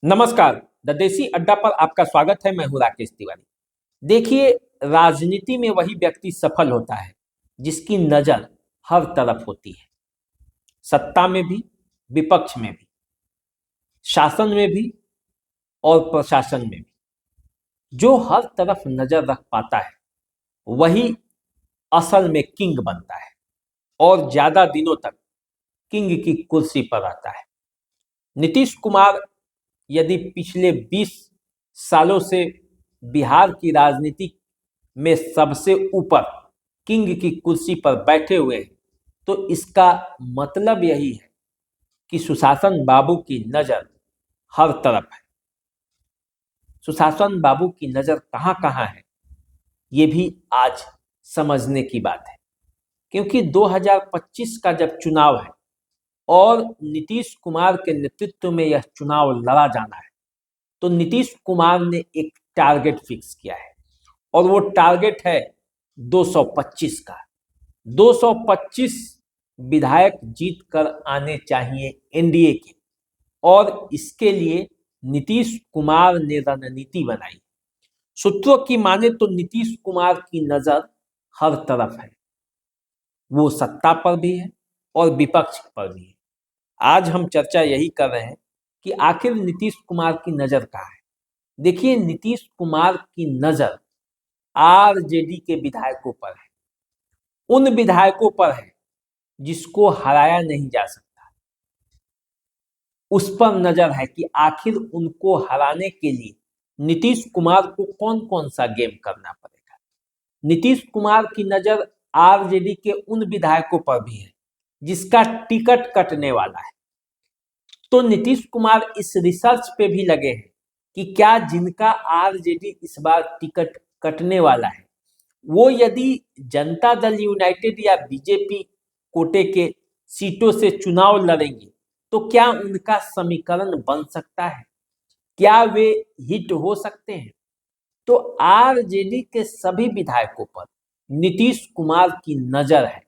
नमस्कार। द देसी अड्डा पर आपका स्वागत है। मैं हूं राकेश तिवारी। देखिए, राजनीति में वही व्यक्ति सफल होता है जिसकी नजर हर तरफ होती है। सत्ता में भी, विपक्ष में भी, शासन में भी और प्रशासन में भी। जो हर तरफ नजर रख पाता है वही असल में किंग बनता है और ज्यादा दिनों तक किंग की कुर्सी पर आता है। नीतीश कुमार यदि पिछले 20 सालों से बिहार की राजनीति में सबसे ऊपर किंग की कुर्सी पर बैठे हुए हैं तो इसका मतलब यही है कि सुशासन बाबू की नजर हर तरफ है। सुशासन बाबू की नजर कहां कहां है ये भी आज समझने की बात है, क्योंकि 2025 का जब चुनाव है और नीतीश कुमार के नेतृत्व में यह चुनाव लड़ा जाना है तो नीतीश कुमार ने एक टारगेट फिक्स किया है और वो टारगेट है 225 का। 225 विधायक जीत कर आने चाहिए एनडीए के, और इसके लिए नीतीश कुमार ने रणनीति बनाई। सूत्रों की माने तो नीतीश कुमार की नजर हर तरफ है, वो सत्ता पर भी है और विपक्ष पर भी है। आज हम चर्चा यही कर रहे हैं कि आखिर नीतीश कुमार की नजर कहाँ है। देखिए, नीतीश कुमार की नजर आरजेडी के विधायकों पर है, उन विधायकों पर है जिसको हराया नहीं जा सकता। उस पर नजर है कि आखिर उनको हराने के लिए नीतीश कुमार को कौन कौन सा गेम करना पड़ेगा। नीतीश कुमार की नजर आरजेडी के उन विधायकों पर भी है जिसका टिकट कटने वाला है। तो नीतीश कुमार इस रिसर्च पे भी लगे हैं कि क्या जिनका आरजेडी इस बार टिकट कटने वाला है वो यदि जनता दल यूनाइटेड या बीजेपी कोटे के सीटों से चुनाव लड़ेंगे तो क्या उनका समीकरण बन सकता है, क्या वे हिट हो सकते हैं। तो आरजेडी के सभी विधायकों पर नीतीश कुमार की नजर है।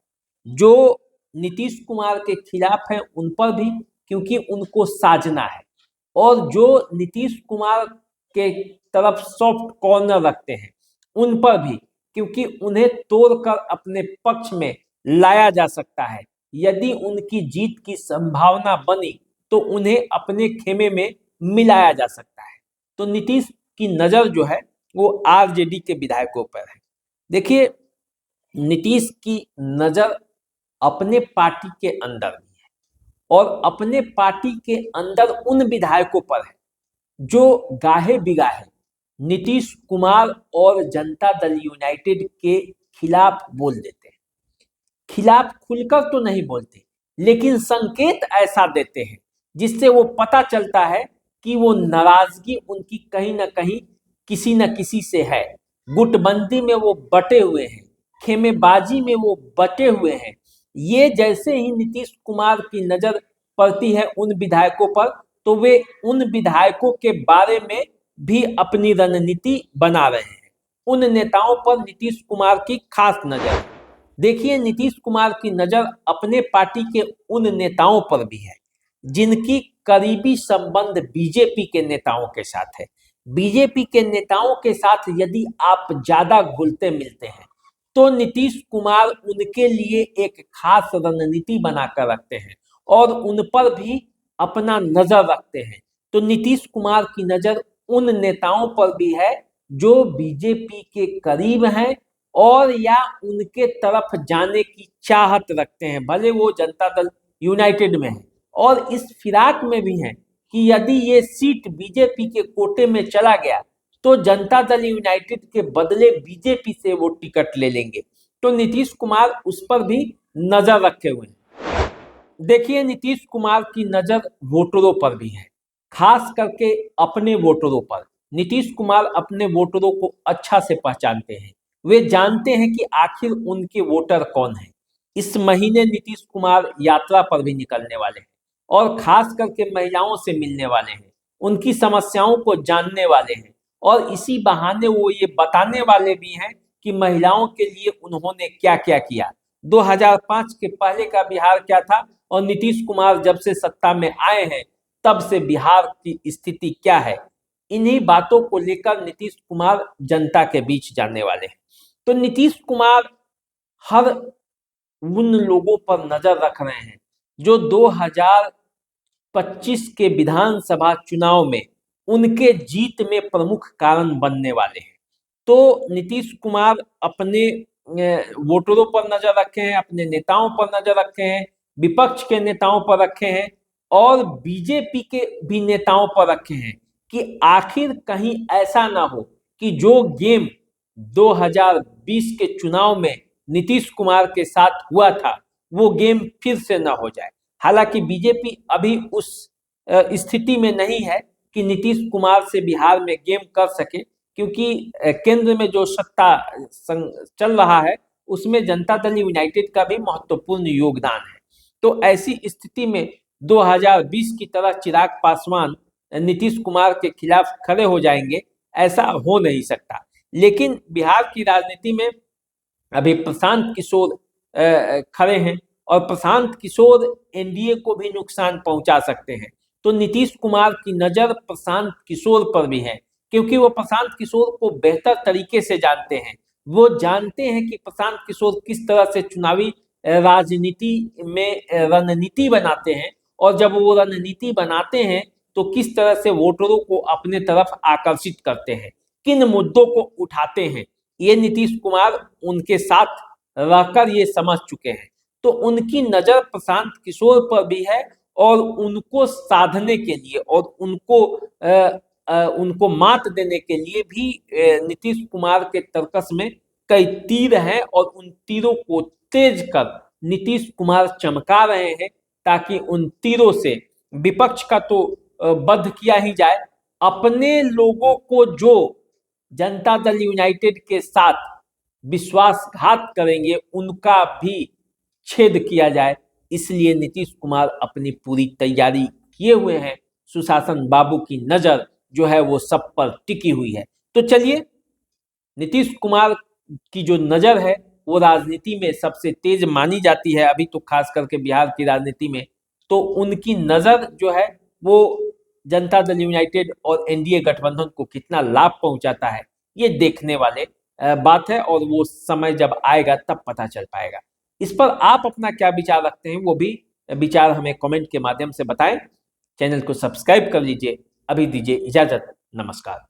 जो नीतीश कुमार के खिलाफ है उन पर भी, क्योंकि उनको साजना है, और जो नीतीश कुमार के तरफ सॉफ्ट कॉर्नर रखते हैं उन पर भी, क्योंकि उन्हें तोड़कर अपने पक्ष में लाया जा सकता है। यदि उनकी जीत की संभावना बनी तो उन्हें अपने खेमे में मिलाया जा सकता है। तो नीतीश की नजर जो है वो आरजेडी के विधायकों पर है। देखिए, नीतीश की नजर अपने पार्टी के अंदर भी है और अपने पार्टी के अंदर उन विधायकों पर है जो गाहे बिगाहे नीतीश कुमार और जनता दल यूनाइटेड के खिलाफ बोल देते हैं। खिलाफ खुलकर तो नहीं बोलते, लेकिन संकेत ऐसा देते हैं जिससे वो पता चलता है कि वो नाराजगी उनकी कहीं ना कहीं किसी न किसी से है। गुटबंदी में वो बटे हुए हैं, खेमेबाजी में वो बटे हुए हैं। ये जैसे ही नीतीश कुमार की नजर पड़ती है उन विधायकों पर तो वे उन विधायकों के बारे में भी अपनी रणनीति बना रहे हैं। उन नेताओं पर नीतीश कुमार की खास नजर है। देखिए, नीतीश कुमार की नजर अपने पार्टी के उन नेताओं पर भी है जिनकी करीबी संबंध बीजेपी के नेताओं के साथ है। बीजेपी के नेताओं के साथ यदि आप ज्यादा घुलते मिलते हैं तो नीतीश कुमार उनके लिए एक खास रणनीति बनाकर रखते हैं और उन पर भी अपना नजर रखते हैं। तो नीतीश कुमार की नजर उन नेताओं पर भी है जो बीजेपी के करीब हैं और या उनके तरफ जाने की चाहत रखते हैं, भले वो जनता दल यूनाइटेड में है, और इस फिराक में भी हैं कि यदि ये सीट बीजेपी के कोटे में चला गया तो जनता दल यूनाइटेड के बदले बीजेपी से वो टिकट ले लेंगे। तो नीतीश कुमार उस पर भी नजर रखे हुए हैं। देखिए, नीतीश कुमार की नजर वोटरों पर भी है, खास करके अपने वोटरों पर। नीतीश कुमार अपने वोटरों को अच्छा से पहचानते हैं। वे जानते हैं कि आखिर उनके वोटर कौन हैं। इस महीने नीतीश कुमार यात्रा पर भी निकलने वाले हैं और खास करके महिलाओं से मिलने वाले हैं, उनकी समस्याओं को जानने वाले हैं, और इसी बहाने वो ये बताने वाले भी हैं कि महिलाओं के लिए उन्होंने क्या क्या किया। 2005 के पहले का बिहार क्या था और नीतीश कुमार जब से सत्ता में आए हैं तब से बिहार की स्थिति क्या है, इन्हीं बातों को लेकर नीतीश कुमार जनता के बीच जाने वाले हैं। तो नीतीश कुमार हर उन लोगों पर नजर रख रहे हैं जो 2025 के विधानसभा चुनाव में उनके जीत में प्रमुख कारण बनने वाले हैं। तो नीतीश कुमार अपने वोटरों पर नजर रखे हैं, अपने नेताओं पर नजर रखे हैं, विपक्ष के नेताओं पर रखे हैं और बीजेपी के भी नेताओं पर रखे हैं कि आखिर कहीं ऐसा ना हो कि जो गेम 2020 के चुनाव में नीतीश कुमार के साथ हुआ था वो गेम फिर से ना हो जाए। हालांकि बीजेपी अभी उस स्थिति में नहीं है कि नीतीश कुमार से बिहार में गेम कर सके, क्योंकि केंद्र में जो सत्ता चल रहा है उसमें जनता दल यूनाइटेड का भी महत्वपूर्ण योगदान है। तो ऐसी स्थिति में 2020 की तरह चिराग पासवान नीतीश कुमार के खिलाफ खड़े हो जाएंगे, ऐसा हो नहीं सकता। लेकिन बिहार की राजनीति में अभी प्रशांत किशोर खड़े हैं और प्रशांत किशोर एनडीए को भी नुकसान पहुंचा सकते हैं। तो नीतीश कुमार की नजर प्रशांत किशोर पर भी है, क्योंकि वो प्रशांत किशोर को बेहतर तरीके से जानते हैं। वो जानते हैं कि प्रशांत किशोर किस तरह से चुनावी राजनीति में रणनीति बनाते हैं और जब वो रणनीति बनाते हैं तो किस तरह से वोटरों को अपने तरफ आकर्षित करते हैं, किन मुद्दों को उठाते हैं, ये नीतीश कुमार उनके साथ रहकर ये समझ चुके हैं। तो उनकी नजर प्रशांत किशोर पर भी है और उनको साधने के लिए और उनको मात देने के लिए भी नीतीश कुमार के तर्कस में कई तीर हैं और उन तीरों को तेज कर नीतीश कुमार चमका रहे हैं ताकि उन तीरों से विपक्ष का तो वध किया ही जाए, अपने लोगों को जो जनता दल यूनाइटेड के साथ विश्वासघात करेंगे उनका भी छेद किया जाए। इसलिए नीतीश कुमार अपनी पूरी तैयारी किए हुए हैं। सुशासन बाबू की नजर जो है वो सब पर टिकी हुई है। तो चलिए, नीतीश कुमार की जो नजर है वो राजनीति में सबसे तेज मानी जाती है अभी तो, खास करके बिहार की राजनीति में। तो उनकी नजर जो है वो जनता दल यूनाइटेड और एनडीए गठबंधन को कितना लाभ पहुंचाता है ये देखने वाले बात है, और वो समय जब आएगा तब पता चल पाएगा। इस पर आप अपना क्या विचार रखते हैं वो भी विचार हमें कमेंट के माध्यम से बताएं। चैनल को सब्सक्राइब कर लीजिए। अभी दीजिए इजाजत, नमस्कार।